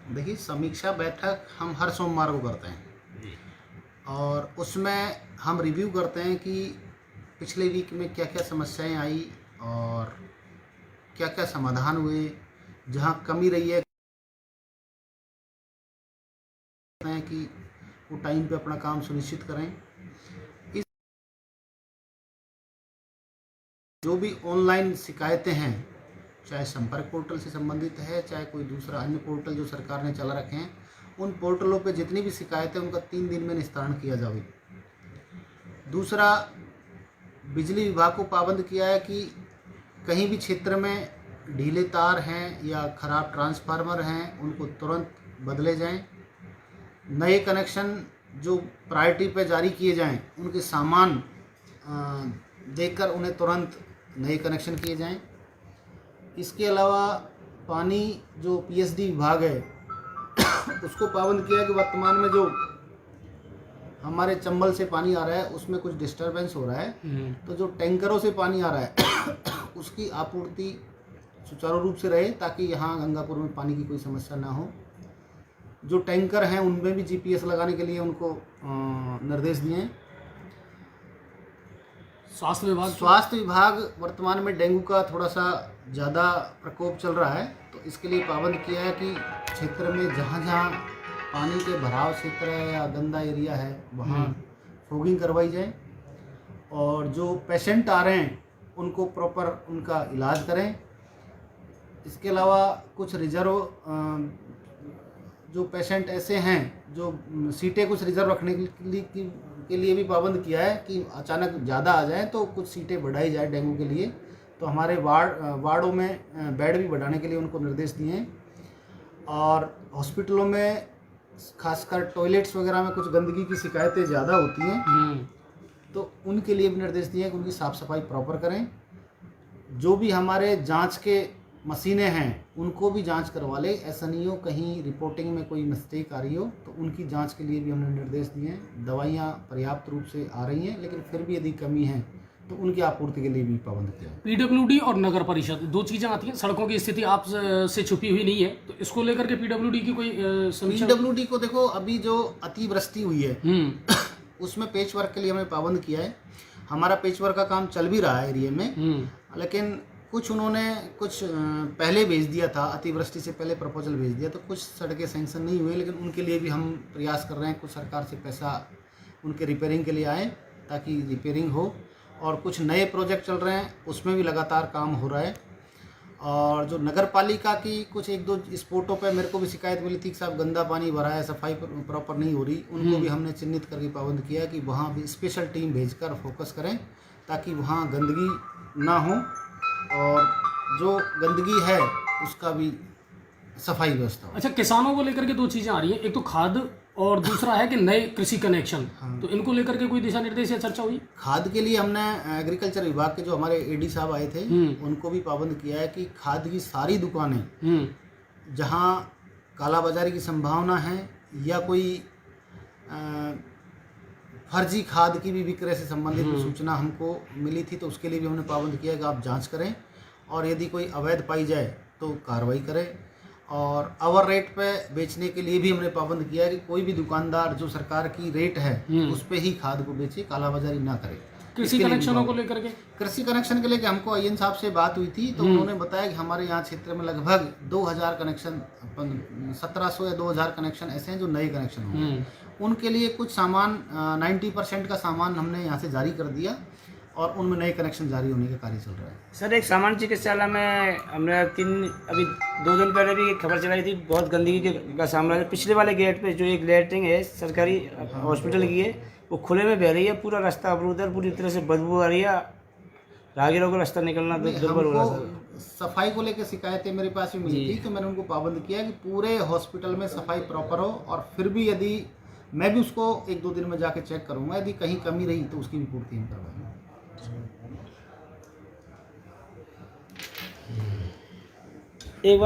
देखिए, समीक्षा बैठक हम हर सोमवार को करते हैं और उसमें हम रिव्यू करते हैं कि पिछले वीक में क्या क्या समस्याएं आई और क्या क्या समाधान हुए, जहां कमी रही है कि वो टाइम पे अपना काम सुनिश्चित करें। इस जो भी ऑनलाइन शिकायतें हैं, चाहे संपर्क पोर्टल से संबंधित है, चाहे कोई दूसरा अन्य पोर्टल जो सरकार ने चला रखे हैं, उन पोर्टलों पे जितनी भी शिकायतें उनका 3 दिन में निस्तारण किया जाए। दूसरा, बिजली विभाग को पाबंद किया है कि कहीं भी क्षेत्र में ढीले तार हैं या खराब ट्रांसफार्मर हैं, उनको तुरंत बदले जाएं। नए कनेक्शन जो प्रायोरिटी पे जारी किए जाएं, उनके सामान देखकर उन्हें तुरंत नए कनेक्शन किए जाएं। इसके अलावा पानी जो पीएचडी विभाग है उसको पाबंद किया है कि वर्तमान में जो हमारे चंबल से पानी आ रहा है उसमें कुछ डिस्टरबेंस हो रहा है, तो जो टैंकरों से पानी आ रहा है उसकी आपूर्ति सुचारू रूप से रहे ताकि यहाँ गंगापुर में पानी की कोई समस्या ना हो। जो टैंकर हैं उनमें भी जीपीएस लगाने के लिए उनको निर्देश दिए हैं। स्वास्थ्य विभाग वर्तमान में डेंगू का थोड़ा सा ज़्यादा प्रकोप चल रहा है, तो इसके लिए पाबंद किया है कि क्षेत्र में जहाँ जहाँ पानी के भराव क्षेत्र है या गंदा एरिया है वहाँ फॉगिंग करवाई जाए और जो पेशेंट आ रहे हैं उनको प्रॉपर उनका इलाज करें। इसके अलावा कुछ रिजर्व जो पेशेंट ऐसे हैं जो सीटें कुछ रिजर्व रखने के लिए भी पाबंद किया है कि अचानक ज़्यादा आ जाए तो कुछ सीटें बढ़ाई जाए डेंगू के लिए। तो हमारे वार्डों में बेड भी बढ़ाने के लिए उनको निर्देश दिए हैं। और हॉस्पिटलों में खासकर टॉयलेट्स वगैरह में कुछ गंदगी की शिकायतें ज़्यादा होती हैं, तो उनके लिए भी निर्देश दिए हैं कि उनकी साफ़ सफाई प्रॉपर करें। जो भी हमारे जांच के मशीनें हैं उनको भी जांच करवा ले। ऐसा नहीं हो कहीं रिपोर्टिंग में कोई मिस्टेक आ रही हो, तो उनकी जांच के लिए भी हमने निर्देश दिए हैं। दवाइयाँ पर्याप्त रूप से आ रही हैं, लेकिन फिर भी यदि कमी है तो उनकी आपूर्ति के लिए भी पाबंद किया है। पीडब्ल्यूडी और नगर परिषद दो चीज़ें आती हैं। सड़कों की स्थिति आप से छुपी हुई नहीं है, तो इसको लेकर के पीडब्ल्यूडी की कोई समीक्षा? पीडब्ल्यूडी को देखो, अभी जो अतिवृष्टि हुई है उसमें पेच वर्क के लिए हमें पाबंद किया है। हमारा पेच वर्क का काम चल भी रहा है एरिया में, लेकिन उन्होंने कुछ पहले भेज दिया था, अतिवृष्टि से पहले प्रपोजल भेज दिया, तो कुछ सड़कें सैंक्शन नहीं हुई, लेकिन उनके लिए भी हम प्रयास कर रहे हैं। कुछ सरकार से पैसा उनके रिपेयरिंग के लिए आए ताकि रिपेयरिंग हो, और कुछ नए प्रोजेक्ट चल रहे हैं उसमें भी लगातार काम हो रहा है। और जो नगर पालिका की कुछ एक दो स्पॉटों पे मेरे को भी शिकायत मिली थी कि साहब गंदा पानी भरा है, सफाई प्रॉपर नहीं हो रही, उनको भी हमने चिन्हित करके पाबंद किया कि वहाँ भी स्पेशल टीम भेजकर फोकस करें ताकि वहाँ गंदगी ना हो और जो गंदगी है उसका भी सफाई व्यवस्था हो। अच्छा, किसानों को लेकर के दो चीज़ें आ रही हैं, एक तो खाद और दूसरा है कि नए कृषि कनेक्शन। तो इनको लेकर के कोई दिशा निर्देश या चर्चा हुई? खाद के लिए हमने एग्रीकल्चर विभाग के जो हमारे एडी साहब आए थे उनको भी पाबंद किया है कि खाद की सारी दुकानें जहां कालाबाजारी की संभावना है या कोई फर्जी खाद की भी विक्रय से संबंधित सूचना हमको मिली थी, तो उसके लिए भी हमने पाबंद किया कि आप जांच करें और यदि कोई अवैध पाई जाए तो कार्रवाई करें। और ओवर रेट पे बेचने के लिए भी हमने पाबंद किया है कि कोई भी दुकानदार जो सरकार की रेट है उस पे ही खाद को बेचे, कालाबाजारी ना करे। कृषि कनेक्शनों को लेकर के? कृषि कनेक्शन के लेकर हमको आईएन साहब से बात हुई थी, तो उन्होंने बताया कि हमारे यहाँ क्षेत्र में लगभग 2000 कनेक्शन, 1700 या 2000 कनेक्शन ऐसे हैं जो नए कनेक्शन होंगे। उनके लिए कुछ सामान 90% का सामान हमने यहाँ से जारी कर दिया और उनमें नए कनेक्शन जारी होने का कार्य चल रहा है। सर, एक सामान्य चिकित्सालय में हमने अभी 2 दिन पहले भी एक खबर चलाई थी, बहुत गंदगी का सामना है। पिछले वाले गेट पे जो एक लैट्रिन है सरकारी हॉस्पिटल की है, वो खुले में बह रही है, पूरा रास्ता अवरुद्ध है, पूरी तरह से बदबू आ रही है, राहगीरों को रास्ता निकलना दुर्भर हो रहा है। सफाई को लेकर शिकायतें मेरे पास भी मिली थी, तो मैंने उनको पाबंद किया कि पूरे हॉस्पिटल में सफाई प्रॉपर हो, और फिर भी यदि मैं भी उसको 1-2 दिन में जाके चेक करूँगा, यदि कहीं कमी रही तो उसकी भी पूर्ति हम करवाएंगे। एक बार